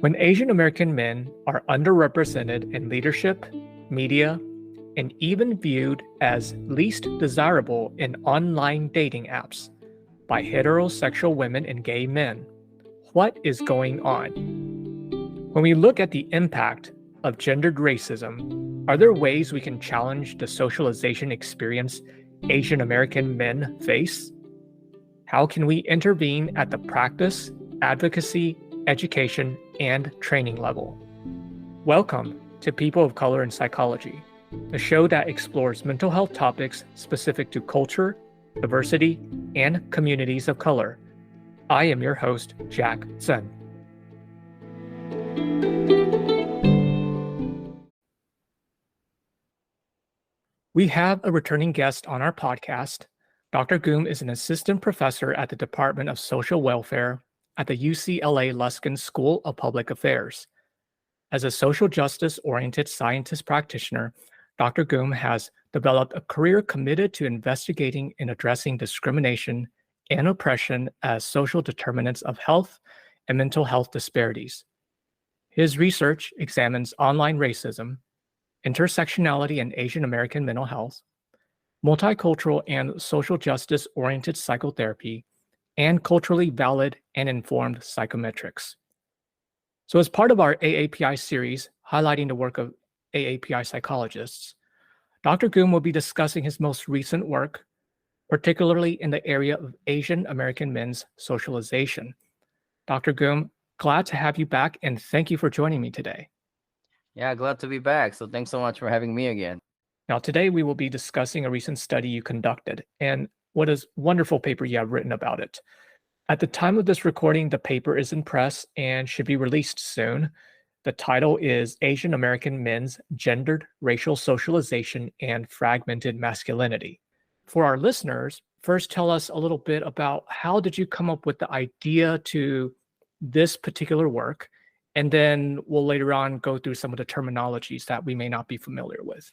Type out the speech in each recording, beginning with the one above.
When Asian American men are underrepresented in leadership, media, and even viewed as least desirable in online dating apps by heterosexual women and gay men, what is going on? When we look at the impact of gendered racism, are there ways we can challenge the socialization experience Asian American men face? How can we intervene at the practice, advocacy, education, and training level? Welcome to People of Color in Psychology, a show that explores mental health topics specific to culture, diversity, and communities of color. I am your host, Jack Zhen. We have a returning guest on our podcast. Dr. Keum is an assistant professor at the Department of Social Welfare at the UCLA Luskin School of Public Affairs. As a social justice-oriented scientist practitioner, Dr. Keum has developed a career committed to investigating and addressing discrimination and oppression as social determinants of health and mental health disparities. His research examines online racism, intersectionality in Asian American mental health, multicultural and social justice-oriented psychotherapy, and culturally valid and informed psychometrics. So as part of our AAPI series highlighting the work of AAPI psychologists, Dr. Keum will be discussing his most recent work, particularly in the area of Asian American men's socialization. Dr. Keum, glad to have you back and thank you for joining me today. Yeah, glad to be back. So thanks so much for having me again. Now, today we will be discussing a recent study you conducted and what a wonderful paper you have written about it. At the time of this recording, the paper is in press and should be released soon. The title is Asian American Men's Gendered Racial Socialization and Fragmented Masculinity. For our listeners, first tell us a little bit about how did you come up with the idea to this particular work, and then we'll later on go through some of the terminologies that we may not be familiar with.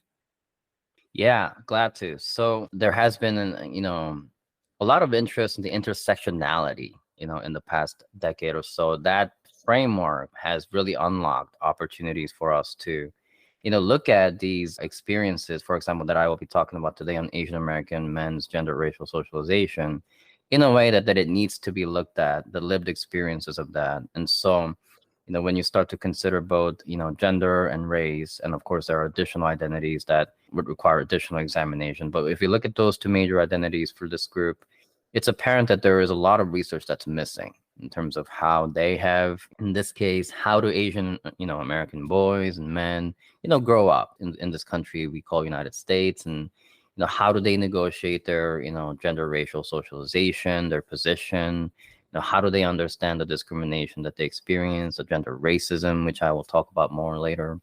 Yeah, glad to. So there has been, a lot of interest in the intersectionality, in the past decade or so. That framework has really unlocked opportunities for us to, look at these experiences, for example, that I will be talking about today on Asian American men's gender racial socialization, in a way that it needs to be looked at, the lived experiences of that. And so, when you start to consider both, gender and race, and of course, there are additional identities that would require additional examination. But if you look at those two major identities for this group, it's apparent that there is a lot of research that's missing in terms of how they have, in this case, how do Asian, American boys and men, grow up in this country we call United States, and how do they negotiate their, gender racial socialization, their position. How do they understand the discrimination that they experience, the gender racism, which I will talk about more later.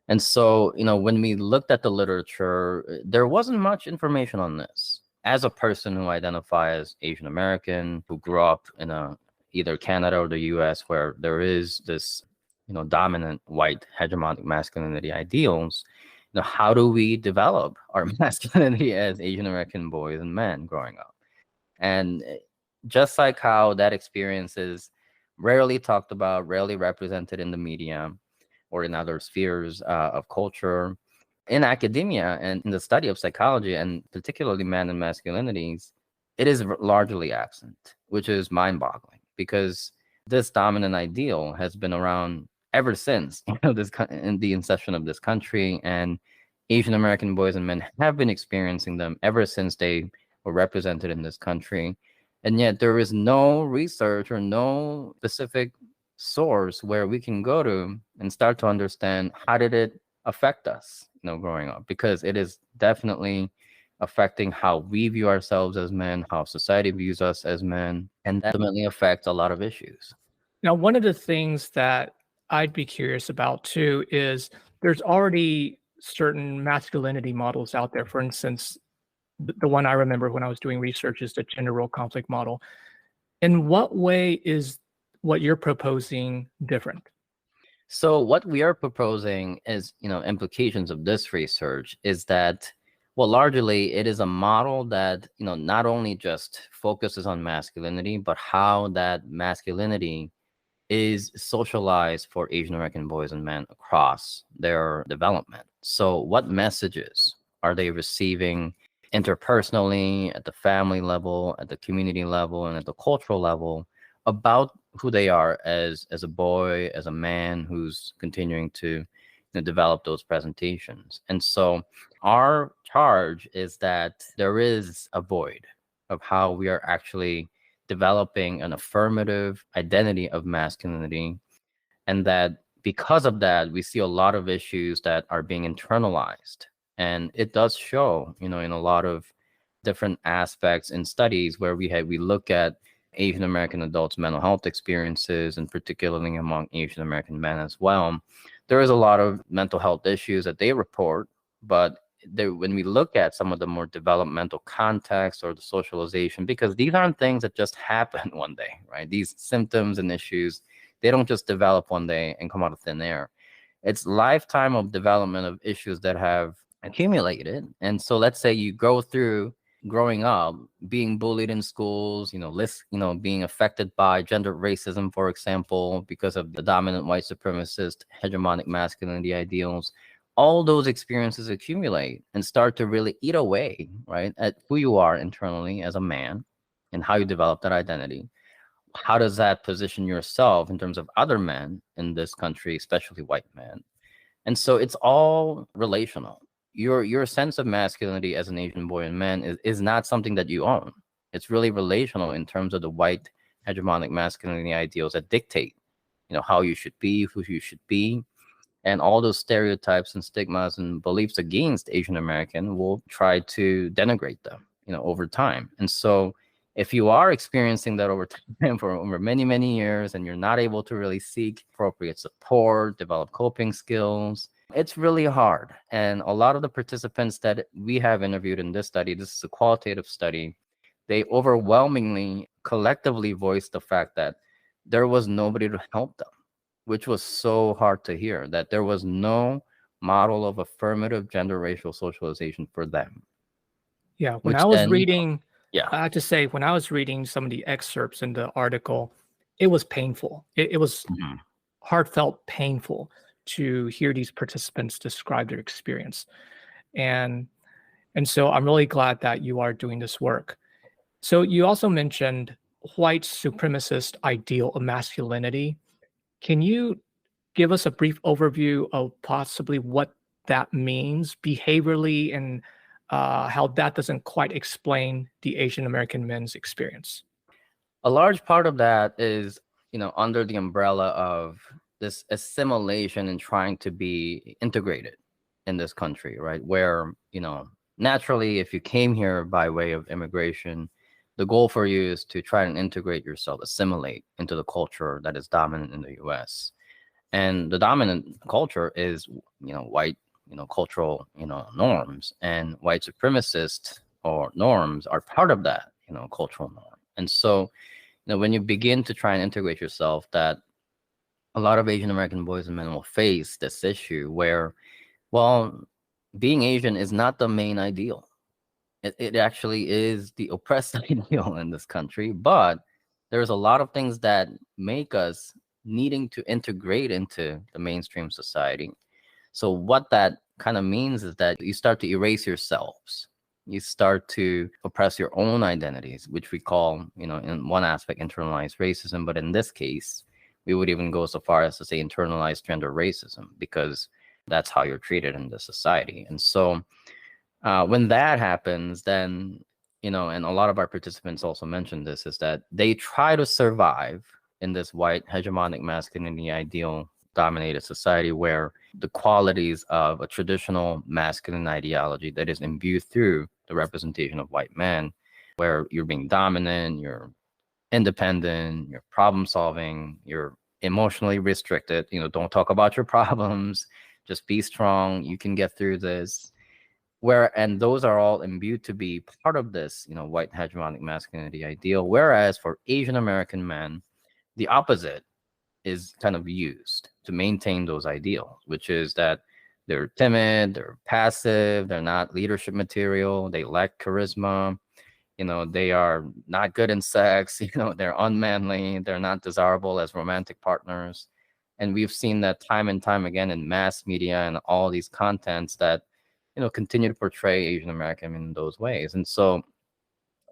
And so, when we looked at the literature, there wasn't much information on this. As a person who identifies as Asian American, who grew up in either Canada or the US, where there is this, dominant white hegemonic masculinity ideals, how do we develop our masculinity as Asian American boys and men growing up? And just like how that experience is rarely talked about, rarely represented in the media or in other spheres of culture, in academia and in the study of psychology, and particularly men and masculinities, it is largely absent, which is mind-boggling, because this dominant ideal has been around ever since in the inception of this country, and Asian American boys and men have been experiencing them ever since they were represented in this country. And yet there is no research or no specific source where we can go to and start to understand how did it affect us, growing up, because it is definitely affecting how we view ourselves as men, how society views us as men, and that ultimately affects a lot of issues. Now, one of the things that I'd be curious about too is there's already certain masculinity models out there. For instance, the one I remember when I was doing research is the gender role conflict model. In what way is what you're proposing different? So what we are proposing is, implications of this research is that, well, largely it is a model that, not only just focuses on masculinity, but how that masculinity is socialized for Asian American boys and men across their development. So what messages are they receiving interpersonally, at the family level, at the community level, and at the cultural level about who they are as a boy, as a man who's continuing to develop those presentations? And so our charge is that there is a void of how we are actually developing an affirmative identity of masculinity, and that because of that we see a lot of issues that are being internalized. And it does show, in a lot of different aspects in studies where we look at Asian American adults' mental health experiences, and particularly among Asian American men as well. There is a lot of mental health issues that they report, but when we look at some of the more developmental context or the socialization, because these aren't things that just happen one day, right? These symptoms and issues, they don't just develop one day and come out of thin air. It's lifetime of development of issues that have accumulated. And so let's say you go through growing up being bullied in schools, being affected by gender racism, for example, because of the dominant white supremacist hegemonic masculinity ideals. All those experiences accumulate and start to really eat away, right, at who you are internally as a man and how you develop that identity. How does that position yourself in terms of other men in this country, especially white men? And so it's all relational. Your sense of masculinity as an Asian boy and man is not something that you own. It's really relational in terms of the white hegemonic masculinity ideals that dictate, how you should be, who you should be. And all those stereotypes and stigmas and beliefs against Asian American will try to denigrate them, over time. And so if you are experiencing that over time for over many, many years, and you're not able to really seek appropriate support, develop coping skills, it's really hard. And a lot of the participants that we have interviewed in this study, this is a qualitative study, they overwhelmingly collectively voiced the fact that there was nobody to help them, which was so hard to hear, that there was no model of affirmative gender racial socialization for them. Yeah, when Which I was then, reading, yeah, I have to say, when I was reading some of the excerpts in the article, it was painful. It was mhm. heartfelt painful to hear these participants describe their experience. And so I'm really glad that you are doing this work. So you also mentioned white supremacist ideal of masculinity. Can you give us a brief overview of possibly what that means behaviorally, and how that doesn't quite explain the Asian American men's experience? A large part of that is, under the umbrella of this assimilation and trying to be integrated in this country, right? Where, naturally, if you came here by way of immigration, the goal for you is to try and integrate yourself, assimilate into the culture that is dominant in the US. And the dominant culture is, white, cultural, norms, and white supremacist or norms are part of that, cultural norm. And so, when you begin to try and integrate yourself, that a lot of Asian American boys and men will face this issue where, well, being Asian is not the main ideal. It actually is the oppressed ideal in this country, but there's a lot of things that make us needing to integrate into the mainstream society. So what that kind of means is that you start to erase yourselves. You start to oppress your own identities, which we call, in one aspect, internalized racism. But in this case, we would even go so far as to say internalized gender racism, because that's how you're treated in the society. And so when that happens, then, and a lot of our participants also mentioned this, is that they try to survive in this white hegemonic masculinity ideal dominated society where the qualities of a traditional masculine ideology that is imbued through the representation of white men, where you're being dominant, you're independent, you're problem solving, you're emotionally restricted, don't talk about your problems, just be strong, you can get through this. And those are all imbued to be part of this, white hegemonic masculinity ideal. Whereas for Asian American men, the opposite is kind of used to maintain those ideals, which is that they're timid, they're passive, they're not leadership material, they lack charisma. They are not good in sex, they're unmanly, they're not desirable as romantic partners. And we've seen that time and time again in mass media and all these contents that, continue to portray Asian American in those ways. And so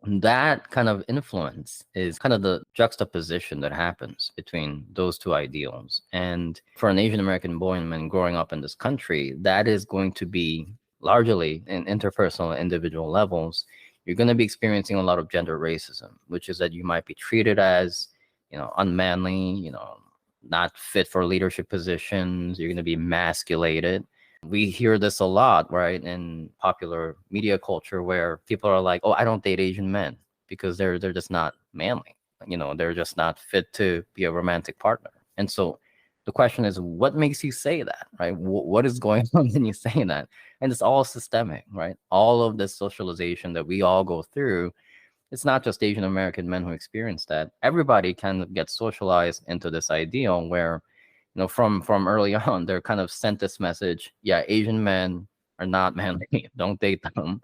that kind of influence is kind of the juxtaposition that happens between those two ideals. And for an Asian American boy and man growing up in this country, that is going to be largely in interpersonal individual levels. You're going to be experiencing a lot of gender racism, which is that you might be treated as, unmanly, not fit for leadership positions. You're going to be emasculated. We hear this a lot, right, in popular media culture, where people are like, "Oh, I don't date Asian men because they're just not manly. They're just not fit to be a romantic partner." And so the question is, what makes you say that, right? What is going on when you say that? And it's all systemic, right? All of this socialization that we all go through, it's not just Asian American men who experience that. Everybody kind of gets socialized into this ideal where, from early on, they're kind of sent this message: yeah, Asian men are not manly, don't date them.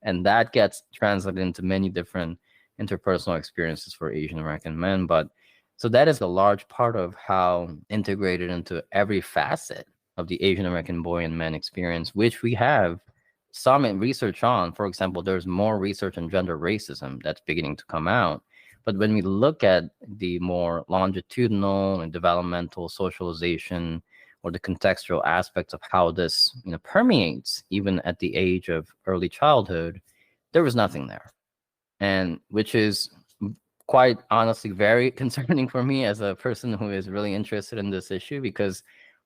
And that gets translated into many different interpersonal experiences for Asian American men. But so that is a large part of how integrated into every facet of the Asian American boy and man experience, which we have some research on. For example, there's more research on gender racism that's beginning to come out. But when we look at the more longitudinal and developmental socialization, or the contextual aspects of how this, permeates even at the age of early childhood, there was nothing there. And which is quite honestly very concerning for me as a person who is really interested in this issue, because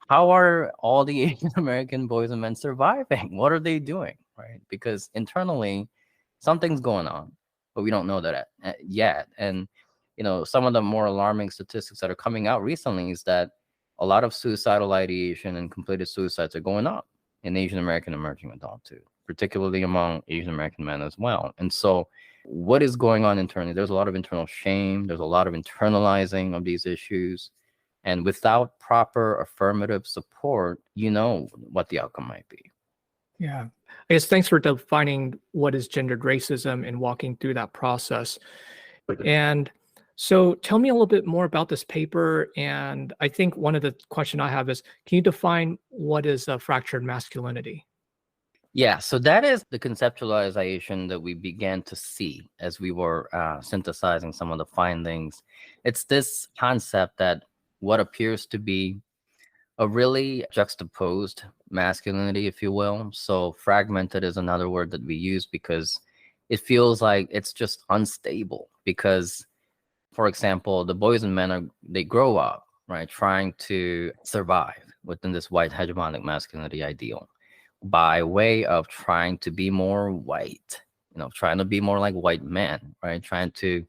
how are all the Asian American boys and men surviving? What are they doing, right? Because internally, something's going on, but we don't know that yet. And, some of the more alarming statistics that are coming out recently is that a lot of suicidal ideation and completed suicides are going up in Asian American emerging adulthood, particularly among Asian American men as well. And so what is going on internally? There's a lot of internal shame. There's a lot of internalizing of these issues. And without proper affirmative support, what the outcome might be. Yeah. I guess thanks for defining what is gendered racism and walking through that process. And so tell me a little bit more about this paper. And I think one of the question I have is, can you define what is a fractured masculinity? Yeah, so that is the conceptualization that we began to see as we were synthesizing some of the findings. It's this concept that what appears to be a really juxtaposed masculinity, if you will. So fragmented is another word that we use because it feels like it's just unstable. Because, for example, the boys and men they grow up, right, trying to survive within this white hegemonic masculinity ideal by way of trying to be more white, trying to be more like white men, right, trying to,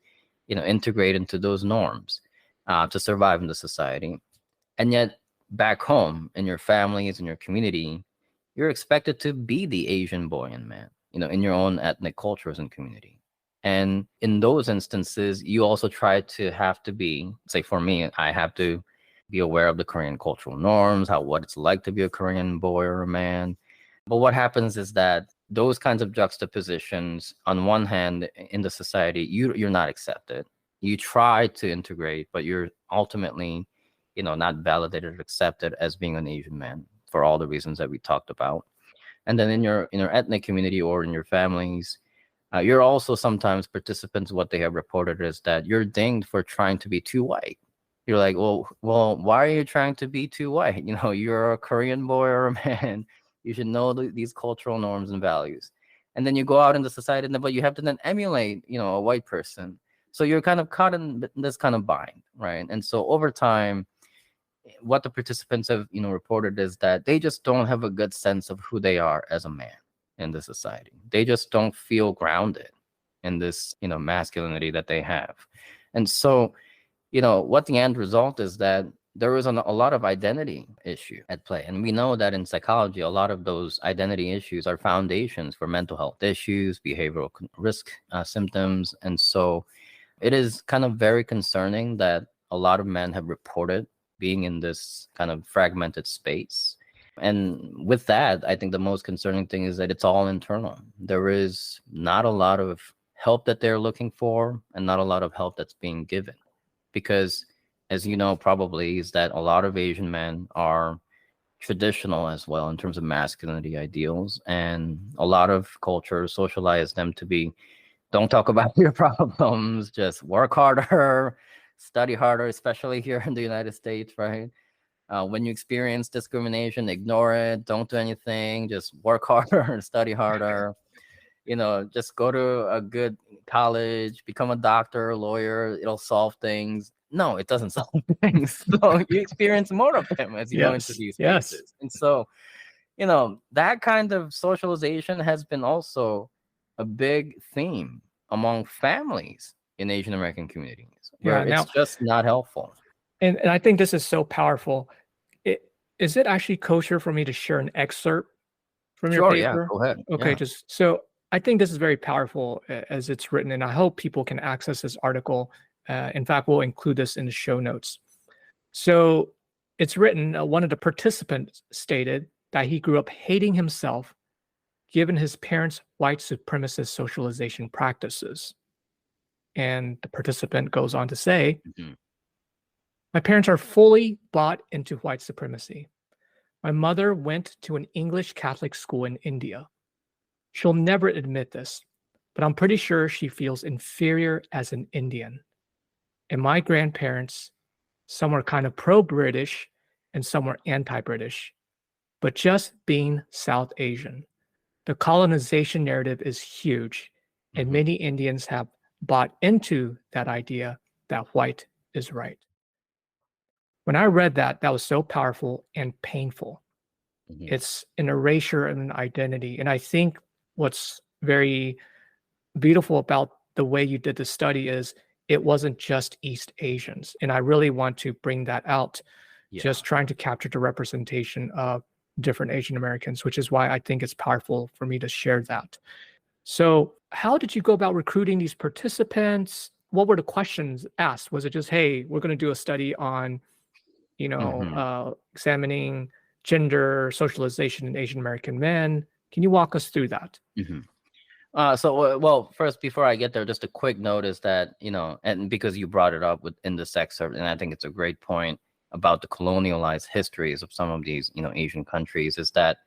integrate into those norms to survive in the society. And yet back home in your families, in your community, you're expected to be the Asian boy and man, in your own ethnic cultures and community. And in those instances, you also try to have to be, say for me, I have to be aware of the Korean cultural norms, what it's like to be a Korean boy or a man. But what happens is that those kinds of juxtapositions, on one hand, in the society, you're not accepted. You try to integrate, but you're ultimately, not validated or accepted as being an Asian man for all the reasons that we talked about. And then in your ethnic community or in your families, you're also sometimes participants. What they have reported is that you're dinged for trying to be too white. You're like, well, why are you trying to be too white? You're a Korean boy or a man. You should know these cultural norms and values. And then you go out into society, but you have to then emulate, a white person. So you're kind of caught in this kind of bind, right? And so over time, what the participants have, reported is that they just don't have a good sense of who they are as a man in the society. They just don't feel grounded in this, masculinity that they have. And so, what the end result is that there is a lot of identity issue at play. And we know that in psychology, a lot of those identity issues are foundations for mental health issues, behavioral risk symptoms. And so it is kind of very concerning that a lot of men have reported being in this kind of fragmented space. And with that, I think the most concerning thing is that it's all internal. There is not a lot of help that they're looking for and not a lot of help that's being given. Because, as you know, probably is that a lot of Asian men are traditional as well in terms of masculinity ideals, and a lot of cultures socialize them to be, don't talk about your problems, just work harder, study harder, especially here in the United States, right? When you experience discrimination, ignore it, don't do anything, just work harder and study harder. Just go to a good college, become a doctor, lawyer, it'll solve things. No, it doesn't solve things. So you experience more of them as you go into Yes. these Yes. spaces. And so, that kind of socialization has been also a big theme among families in Asian American communities, Yeah. where it's Now, just not helpful. and I think this is so powerful. Is it actually kosher for me to share an excerpt from your Sure, yeah, paper? go ahead. Okay, Yeah. just so I think this is very powerful as it's written, and I hope people can access this article. In fact, we'll include this in the show notes. So it's written, one of the participants stated that he grew up hating himself given his parents' white supremacist socialization practices. And the participant goes on to say, Mhm. my parents are fully bought into white supremacy. My mother went to an English Catholic school in India. She'll never admit this, but I'm pretty sure she feels inferior as an Indian. And my grandparents, some were kind of pro British and some were anti British, but just being South Asian. The colonization narrative is huge, and Mhm. many Indians have bought into that idea that white is right. When I read that, that was so powerful and painful. Mhm. It's an erasure of an identity. And I think what's very beautiful about the way you did the study is it wasn't just East Asians. And I really want to bring that out, Yeah. just trying to capture the representation of different Asian Americans, which is why I think it's powerful for me to share that. So, how did you go about recruiting these participants? What were the questions asked? Was it just, hey, we're going to do a study on, Mhm. examining gender socialization in Asian American men? Can you walk us through that? Mhm. Well, first, before I get there, just a quick note is that, and because you brought it up in this excerpt, and I think it's a great point about the colonialized histories of some of these, Asian countries, is that,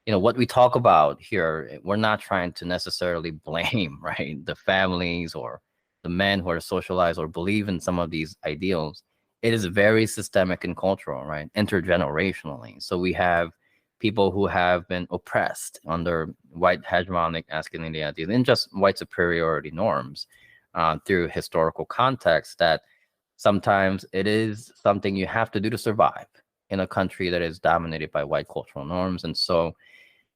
what we talk about here, we're not trying to necessarily blame, right, the families or the men who are socialized or believe in some of these ideals. It is very systemic and cultural, right, intergenerationally. So we have people who have been oppressed under white hegemonic masculinity ideas and just white superiority norms through historical context, that sometimes it is something you have to do to survive in a country that is dominated by white cultural norms. And so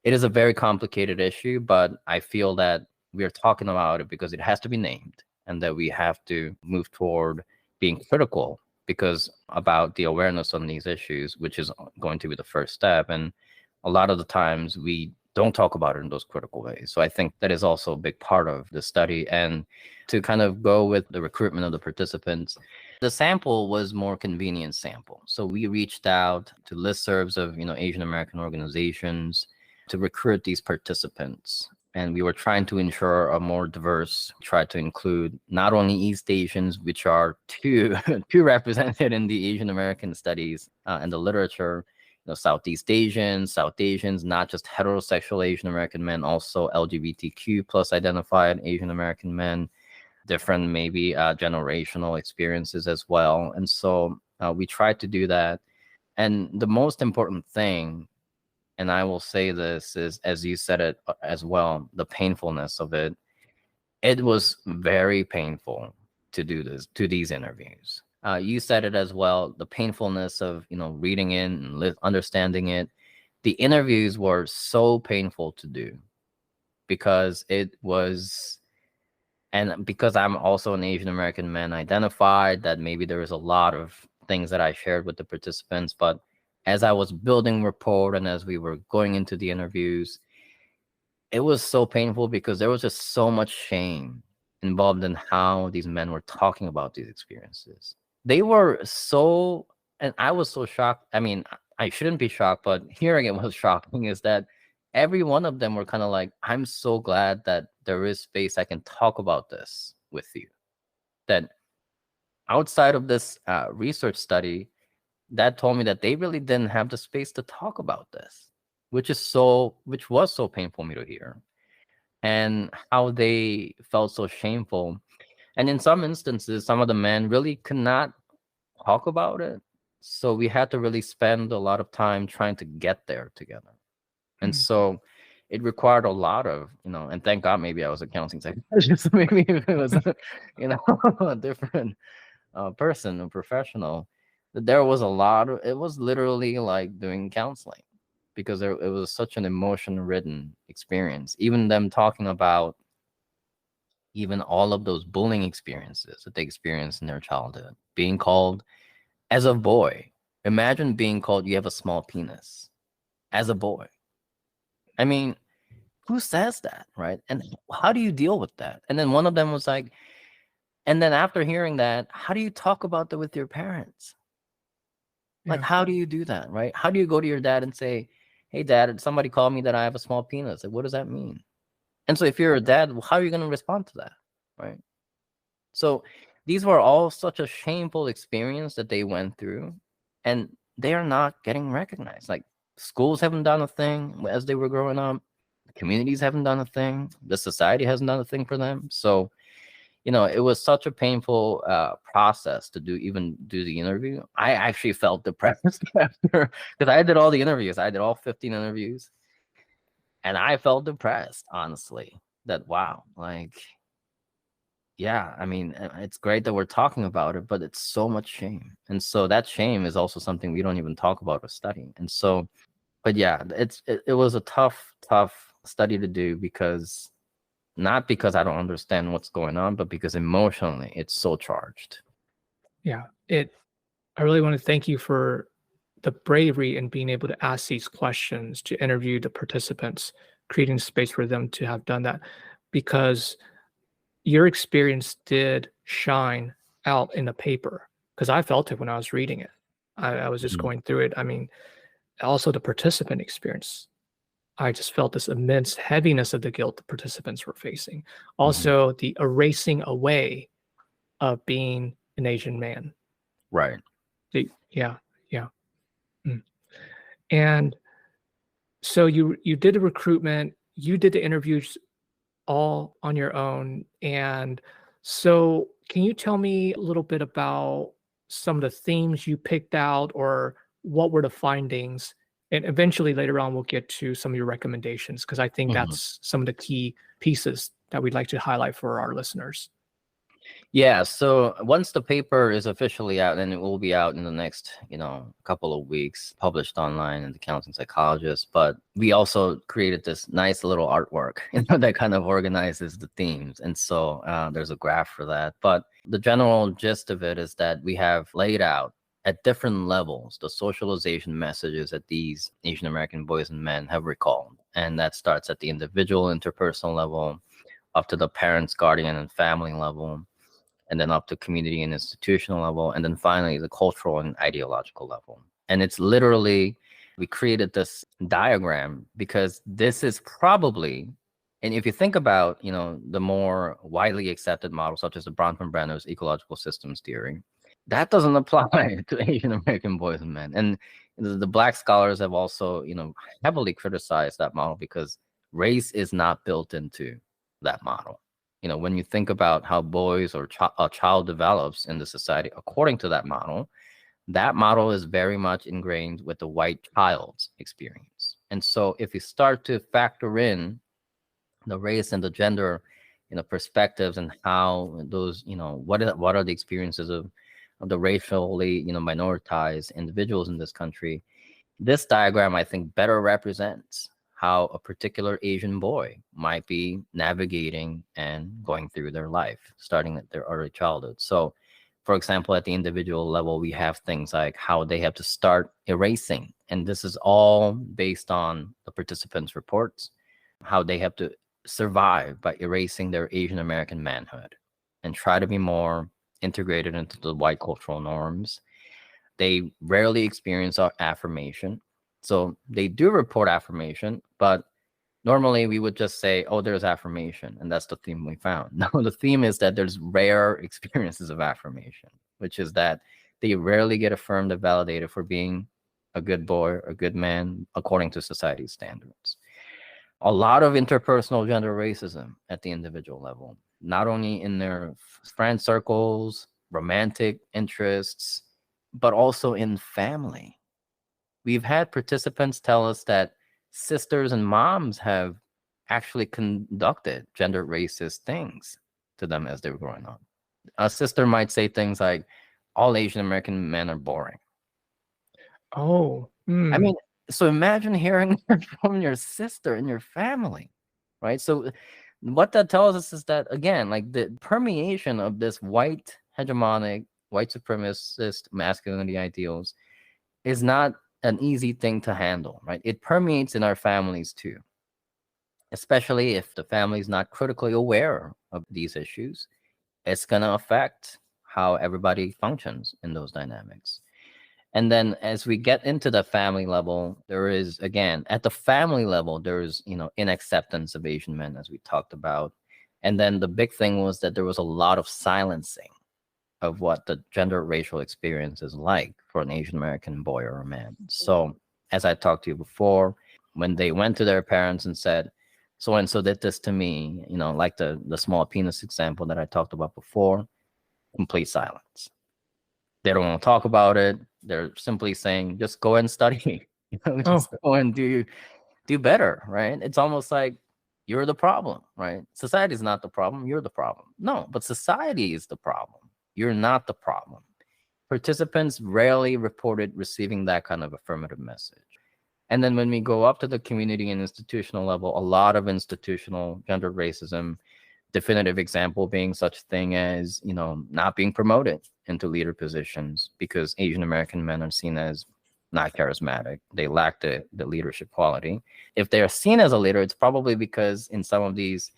it is a very complicated issue, but I feel that we are talking about it because it has to be named, and that we have to move toward being critical because about the awareness on these issues, which is going to be the first step. And a lot of the times we don't talk about it in those critical ways. So I think that is also a big part of the study. And to kind of go with the recruitment of the participants, the sample was more convenient sample. So we reached out to listservs of, Asian American organizations to recruit these participants. And we were trying to ensure a more diverse, try to include not only East Asians, which are too, too represented in the Asian American studies and the literature, Southeast Asians, South Asians, not just heterosexual Asian American men, also LGBTQ plus identified Asian American men, different maybe generational experiences as well. And so we tried to do that. And the most important thing, and I will say this, is, as you said it as well, the painfulness of it. It was very painful to do these interviews. You said it as well, the painfulness of, reading it and understanding it. The interviews were so painful to do because it was, and because I'm also an Asian American man identified, that maybe there was a lot of things that I shared with the participants. But as I was building rapport and as we were going into the interviews, it was so painful because there was just so much shame involved in how these men were talking about these experiences. They were so, and I was so shocked. I mean, I shouldn't be shocked, but hearing it was shocking, is that every one of them were kind of like, I'm so glad that there is space I can talk about this with you. That outside of this research study, that told me that they really didn't have the space to talk about this, which was so painful for me to hear, and how they felt so shameful. And in some instances, some of the men really could not talk about it. So we had to really spend a lot of time trying to get there together. And Mm. so it required a lot of, and thank God maybe I was a counseling psychologist. Maybe if it was, a different person, a professional, that there was a lot of, it was literally like doing counseling, because it was such an emotion ridden experience. Even them talking about even all of those bullying experiences that they experienced in their childhood, being called as a boy. Imagine being called you have a small penis as a boy. I mean, who says that, right? And how do you deal with that? And then one of them was like, and then after hearing that, how do you talk about that with your parents? Like, Yeah. how do you do that, right? How do you go to your dad and say, hey, dad, somebody called me that I have a small penis? Like, what does that mean? And so if you're a dad, how are you going to respond to that, right? So these were all such a shameful experience that they went through, and they are not getting recognized. Like, schools haven't done a thing as they were growing up. Communities haven't done a thing. The society hasn't done a thing for them. So, it was such a painful process to even do the interview. I actually felt depressed after, because I did all the interviews. I did all 15 interviews, and I felt depressed, honestly, that, wow, like, yeah, I mean, it's great that we're talking about it, but it's so much shame. And so that shame is also something we don't even talk about or study. And so, but yeah, it was a tough study to do, because not because I don't understand what's going on, but because emotionally it's so charged. Yeah. I really want to thank you for the bravery in being able to ask these questions, to interview the participants, creating space for them to have done that, because your experience did shine out in the paper, because I felt it when I was reading it. I was just Mhm. going through it. I mean, also the participant experience. I just felt this immense heaviness of the guilt the participants were facing. Mhm. Also, the erasing away of being an Asian man. Right. Yeah, yeah. Mm. And so you did the recruitment, you did the interviews all on your own. And so can you tell me a little bit about some of the themes you picked out, or what were the findings? And eventually later on, we'll get to some of your recommendations, because I think Mhm. that's some of the key pieces that we'd like to highlight for our listeners. Yeah, so once the paper is officially out, and it will be out in the next, couple of weeks, published online in the Counseling Psychologist, but we also created this nice little artwork, that kind of organizes the themes. And so there's a graph for that. But the general gist of it is that we have laid out at different levels the socialization messages that these Asian American boys and men have recalled. And that starts at the individual interpersonal level, up to the parents, guardian, and family level, and then up to community and institutional level, and then finally the cultural and ideological level. And it's literally, we created this diagram because this is probably, and if you think about, the more widely accepted models, such as the Bronfenbrenner's ecological systems theory, that doesn't apply to Asian American boys and men. And the Black scholars have also, heavily criticized that model, because race is not built into that model. When you think about how boys or a child develops in the society according to that model is very much ingrained with the white child's experience. And so if you start to factor in the race and the gender, perspectives, and how those, what are the experiences of the racially, minoritized individuals in this country, this diagram, I think, better represents how a particular Asian boy might be navigating and going through their life, starting at their early childhood. So, for example, at the individual level, we have things like how they have to start erasing. And this is all based on the participants' reports, how they have to survive by erasing their Asian American manhood and try to be more integrated into the white cultural norms. They rarely experience affirmation. So they do report affirmation, but Normally, we would just say, oh, there's affirmation, and that's the theme we found. No, the theme is that there's rare experiences of affirmation, which is that they rarely get affirmed or validated for being a good boy or a good man according to society's standards. A lot of interpersonal gender racism at the individual level, not only in their friend circles, romantic interests, but also in family. We've had participants tell us that sisters and moms have actually conducted gender racist things to them as they were growing up. A sister might say things like, all Asian American men are boring. Oh, I mean, so imagine hearing that from your sister in your family, right? So what that tells us is that, again, like the permeation of this white hegemonic, white supremacist masculinity ideals is not an easy thing to handle, right? It permeates in our families too, especially if the family is not critically aware of these issues. It's going to affect how everybody functions in those dynamics. And then as we get into the family level, there is, again, at the family level, there's, inacceptance of Asian men, as we talked about. And then the big thing was that there was a lot of silencing of what the gender racial experience is like for an Asian American boy or a man. So as I talked to you before, when they went to their parents and said, so and so did this to me, like the small penis example that I talked about before, complete silence. They don't want to talk about it. They're simply saying, just go and study, just go and do better, right? It's almost like you're the problem, right? Society is not the problem. You're the problem. No, but society is the problem. You're not the problem. Participants rarely reported receiving that kind of affirmative message. And then when we go up to the community and institutional level, a lot of institutional gender racism, definitive example being such thing as, not being promoted into leader positions because Asian American men are seen as not charismatic. They lack the leadership quality. If they are seen as a leader, it's probably because in some of these,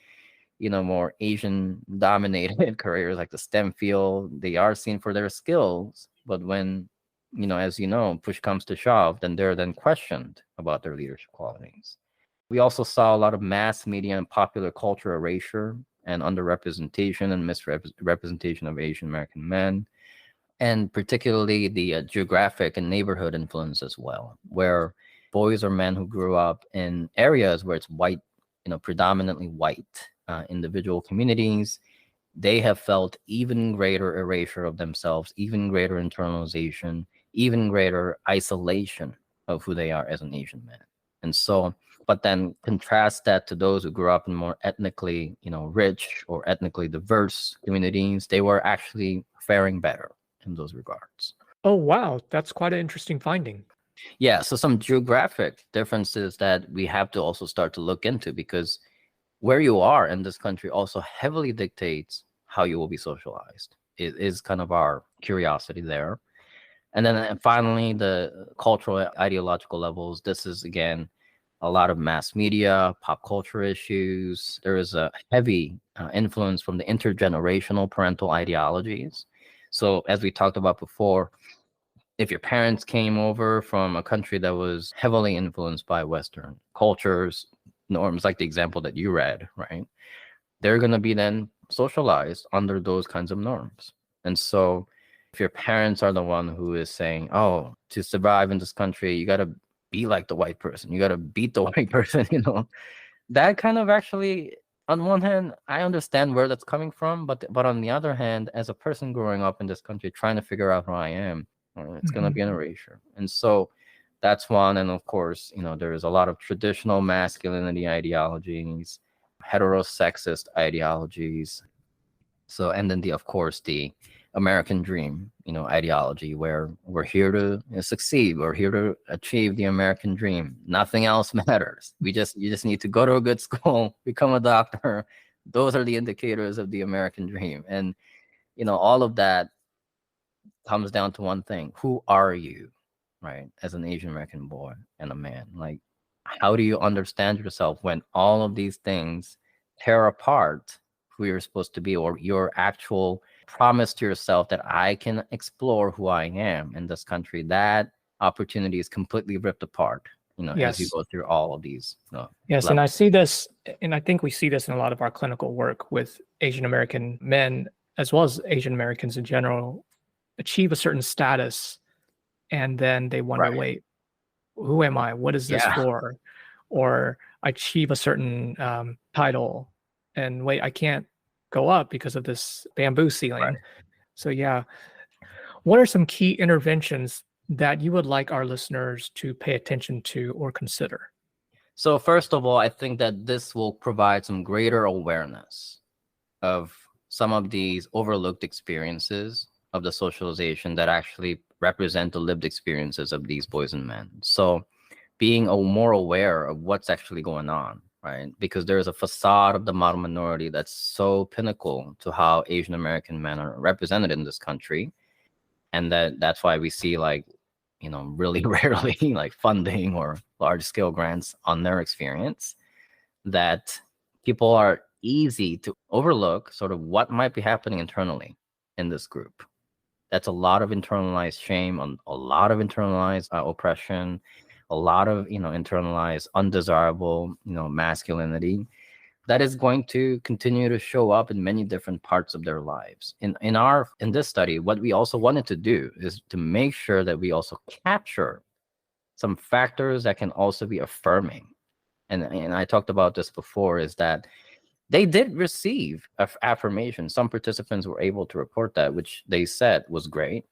more Asian dominated careers like the STEM field, they are seen for their skills. But when, as push comes to shove, then they're then questioned about their leadership qualities. We also saw a lot of mass media and popular culture erasure and underrepresentation and misrepresentation of Asian American men, and particularly the geographic and neighborhood influence as well, where boys or men who grew up in areas where it's white, predominantly white individual communities, they have felt even greater erasure of themselves, even greater internalization, even greater isolation of who they are as an Asian man. And so, but then contrast that to those who grew up in more ethnically, rich or ethnically diverse communities, they were actually faring better in those regards. Oh, wow. That's quite an interesting finding. Yeah, so some geographic differences that we have to also start to look into, because where you are in this country also heavily dictates how you will be socialized. It is kind of our curiosity there. And then finally, the cultural ideological levels. This is, again, a lot of mass media, pop culture issues. There is a heavy influence from the intergenerational parental ideologies. So as we talked about before, if your parents came over from a country that was heavily influenced by Western cultures, norms, like the example that you read, right? They're going to be then socialized under those kinds of norms. And so if your parents are the one who is saying, oh, to survive in this country, you got to be like the white person, you got to beat the white person, that kind of actually, on one hand, I understand where that's coming from, but on the other hand, as a person growing up in this country, trying to figure out who I am, it's going to be an erasure. And so that's one. And of course, there is a lot of traditional masculinity ideologies, heterosexist ideologies. So, and then of course, the American dream, ideology, where we're here to succeed. We're here to achieve the American dream. Nothing else matters. You just need to go to a good school, become a doctor. Those are the indicators of the American dream. And, all of that comes down to one thing. Who are you, right? As an Asian American boy and a man, like, how do you understand yourself when all of these things tear apart who you're supposed to be, or your actual promise to yourself that I can explore who I am in this country? That opportunity is completely ripped apart, as you Yes. go through all of these Yes, and I levels. see this, and I think we see this in a lot of our clinical work with Asian American men, as well as Asian Americans in general, achieve a certain status, and then they wonder, Right. wait, who am I? What is this Yeah. for? Or I achieve a certain title, and wait, I can't go up because of this bamboo ceiling. Right. So, yeah, what are some key interventions that you would like our listeners to pay attention to or consider? So first of all, I think that this will provide some greater awareness of some of these overlooked experiences of the socialization that actually represent the lived experiences of these boys and men. So being more aware of what's actually going on, right? Because there's a facade of the model minority that's so pinnacle to how Asian American men are represented in this country. And that's why we see like, really rarely like funding or large scale grants on their experience, that people are easy to overlook sort of what might be happening internally in this group. That's a lot of internalized shame, on a lot of internalized oppression, a lot of internalized undesirable masculinity that is going to continue to show up in many different parts of their lives. In this study, what we also wanted to do is to make sure that we also capture some factors that can also be affirming. And I talked about this before, is that they did receive affirmation. Some participants were able to report that, which they said was great,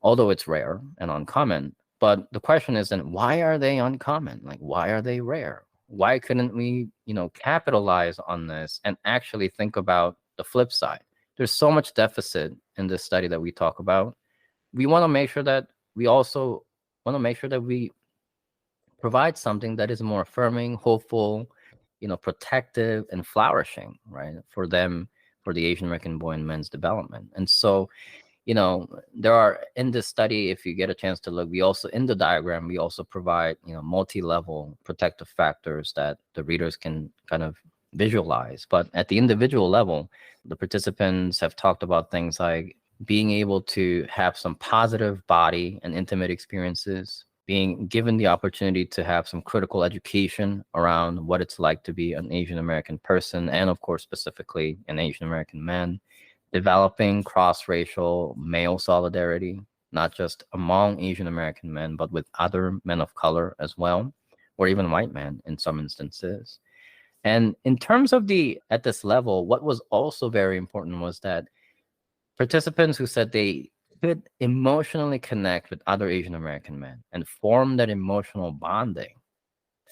although it's rare and uncommon. But the question is then, why are they uncommon? Like, why are they rare? Why couldn't we, capitalize on this and actually think about the flip side? There's so much deficit in this study that we talk about. We want to make sure that we provide something that is more affirming, hopeful, protective and flourishing, right? For them, for the Asian American boy and men's development. And so, there are in this study, if you get a chance to look, we also in the diagram, we also provide, multi-level protective factors that the readers can kind of visualize. But at the individual level, the participants have talked about things like being able to have some positive body and intimate experiences, being given the opportunity to have some critical education around what it's like to be an Asian American person, and of course, specifically an Asian American man, developing cross-racial male solidarity, not just among Asian American men, but with other men of color as well, or even white men in some instances. And in terms of at this level, what was also very important was that participants who said they could emotionally connect with other Asian American men and form that emotional bonding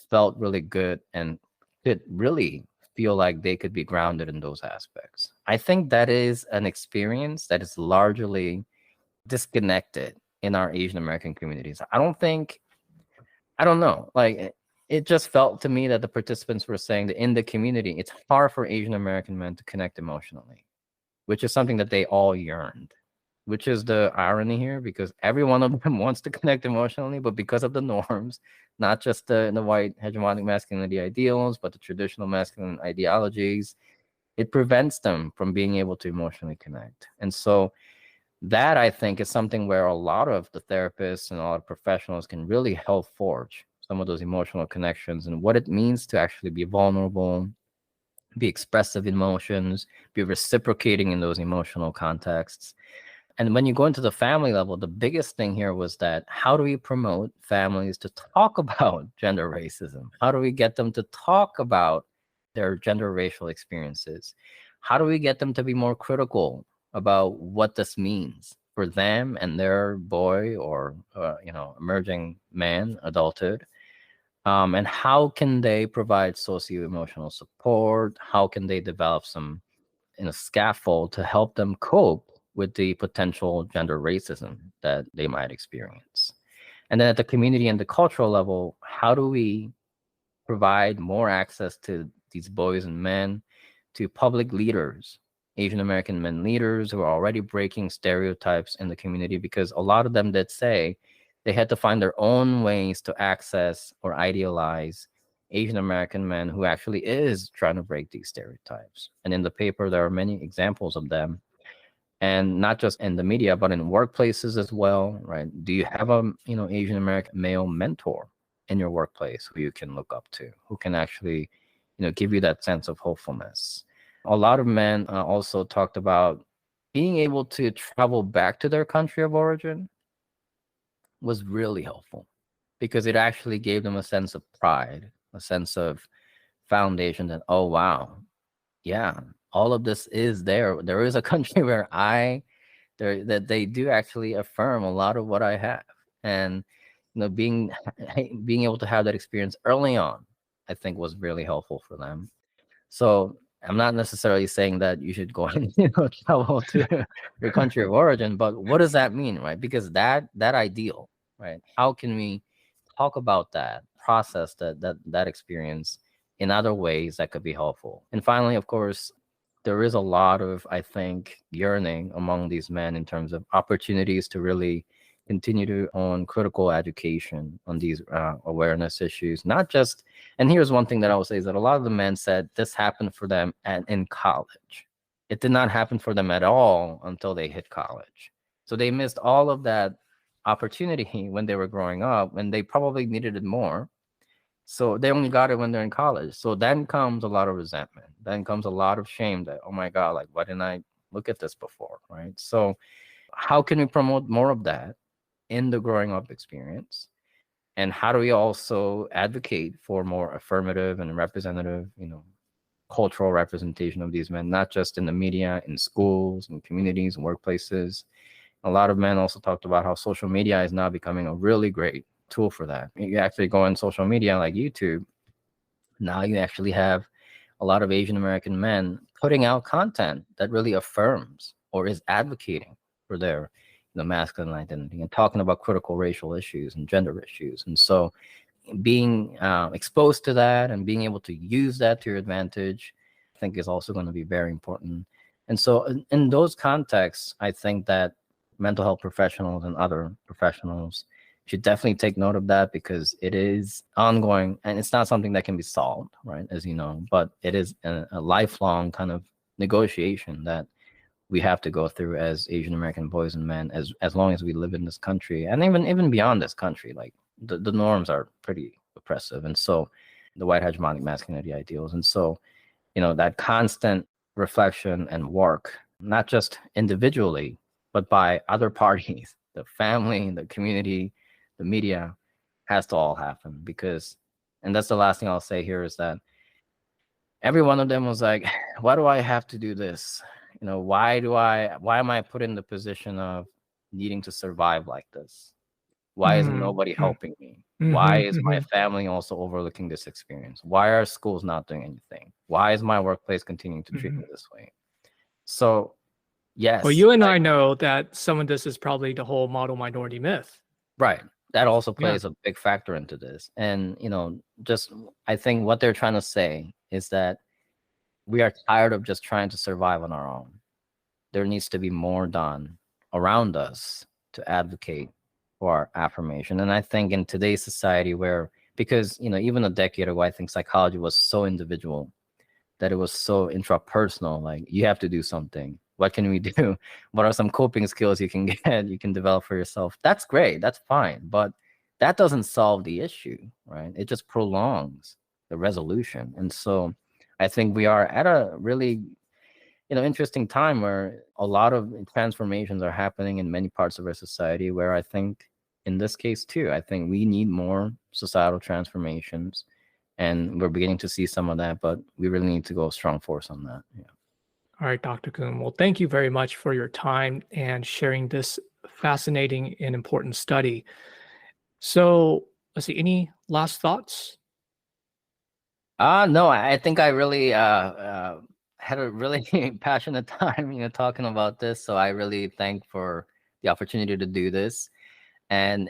felt really good and could really feel like they could be grounded in those aspects. I think that is an experience that is largely disconnected in our Asian American communities. I don't know, like it just felt to me that the participants were saying that in the community, it's hard for Asian American men to connect emotionally, which is something that they all yearned, which is the irony here, because every one of them wants to connect emotionally, but because of the norms, not just the white hegemonic masculinity ideals, but the traditional masculine ideologies, it prevents them from being able to emotionally connect. And so that, I think, is something where a lot of the therapists and a lot of professionals can really help forge some of those emotional connections and what it means to actually be vulnerable, be expressive emotions, be reciprocating in those emotional contexts. And when you go into the family level, the biggest thing here was that how do we promote families to talk about gender racism? How do we get them to talk about their gender racial experiences? How do we get them to be more critical about what this means for them and their boy or emerging man, adulthood? And how can they provide socio-emotional support? How can they develop some scaffold to help them cope with the potential gender racism that they might experience? And then at the community and the cultural level, how do we provide more access to these boys and men, to public leaders, Asian American men leaders who are already breaking stereotypes in the community? Because a lot of them did say they had to find their own ways to access or idealize Asian American men who actually is trying to break these stereotypes. And in the paper, there are many examples of them. And not just in the media, but in workplaces as well, right? Do you have a Asian American male mentor in your workplace who you can look up to, who can actually, give you that sense of hopefulness. A lot of men also talked about being able to travel back to their country of origin was really helpful because it actually gave them a sense of pride, a sense of foundation that, oh, wow, yeah, all of this is there. There is a country where that they do actually affirm a lot of what I have. And, being able to have that experience early on, I think was really helpful for them. So I'm not necessarily saying that you should go and travel to your country of origin, but what does that mean, right? Because that ideal, right? How can we talk about that, process that experience in other ways that could be helpful? And finally, of course, there is a lot of, I think, yearning among these men in terms of opportunities to really continue to own critical education on these awareness issues, not just. And here's one thing that I will say is that a lot of the men said this happened for them in college. It did not happen for them at all until they hit college. So they missed all of that opportunity when they were growing up, when they probably needed it more. So they only got it when they're in college. So then comes a lot of resentment. Then comes a lot of shame that, oh my God, like, why didn't I look at this before, right? So how can we promote more of that in the growing up experience? And how do we also advocate for more affirmative and representative, cultural representation of these men, not just in the media, in schools, in communities, and workplaces? A lot of men also talked about how social media is now becoming a really great tool for that. You actually go on social media like YouTube. Now you actually have a lot of Asian American men putting out content that really affirms or is advocating for their masculine identity and talking about critical racial issues and gender issues. And so being exposed to that and being able to use that to your advantage, I think, is also going to be very important. And so in those contexts, I think that mental health professionals and other professionals should definitely take note of that, because it is ongoing and it's not something that can be solved, right, as you know, but it is a lifelong kind of negotiation that we have to go through as Asian American boys and men as long as we live in this country, and even beyond this country. Like the norms are pretty oppressive, and so the white hegemonic masculinity ideals, and so that constant reflection and work, not just individually, but by other parties, the family, the community, the media, has to all happen. Because, and that's the last thing I'll say here, is that every one of them was like, why do I have to do this? Why am I put in the position of needing to survive like this? Why isn't nobody helping me? Why is my family also overlooking this experience? Why are schools not doing anything? Why is my workplace continuing to treat me this way? So, yes. Well, you and I know that some of this is probably the whole model minority myth. Right. That also plays a big factor into this. And, just I think what they're trying to say is that we are tired of just trying to survive on our own. There needs to be more done around us to advocate for our affirmation. And I think in today's society because, even a decade ago, I think psychology was so individual, that it was so intrapersonal. Like, you have to do something. What can we do? What are some coping skills you can develop for yourself? That's great. That's fine. But that doesn't solve the issue, right? It just prolongs the resolution. And so I think we are at a really, interesting time where a lot of transformations are happening in many parts of our society, where I think in this case too, I think we need more societal transformations, and we're beginning to see some of that, but we really need to go strong force on that. Yeah. All right, Dr. Keum. Well, thank you very much for your time and sharing this fascinating and important study. So let's see, any last thoughts? No, I think I really had a really passionate time, talking about this. So I really thank for the opportunity to do this. And,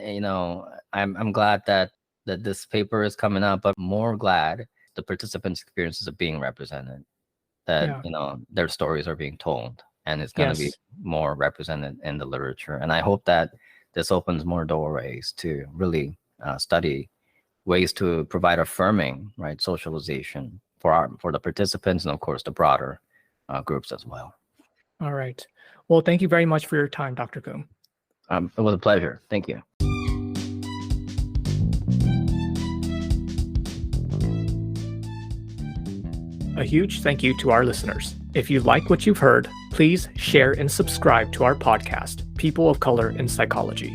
I'm glad that this paper is coming up, but more glad the participants' experiences are being represented, that, their stories are being told, and it's going to be more represented in the literature. And I hope that this opens more doorways to really study ways to provide affirming, right, socialization for the participants, and of course the broader groups as well. All right. Well, thank you very much for your time, Dr. Keum. It was a pleasure. Thank you. A huge thank you to our listeners. If you like what you've heard, please share and subscribe to our podcast, People of Color in Psychology.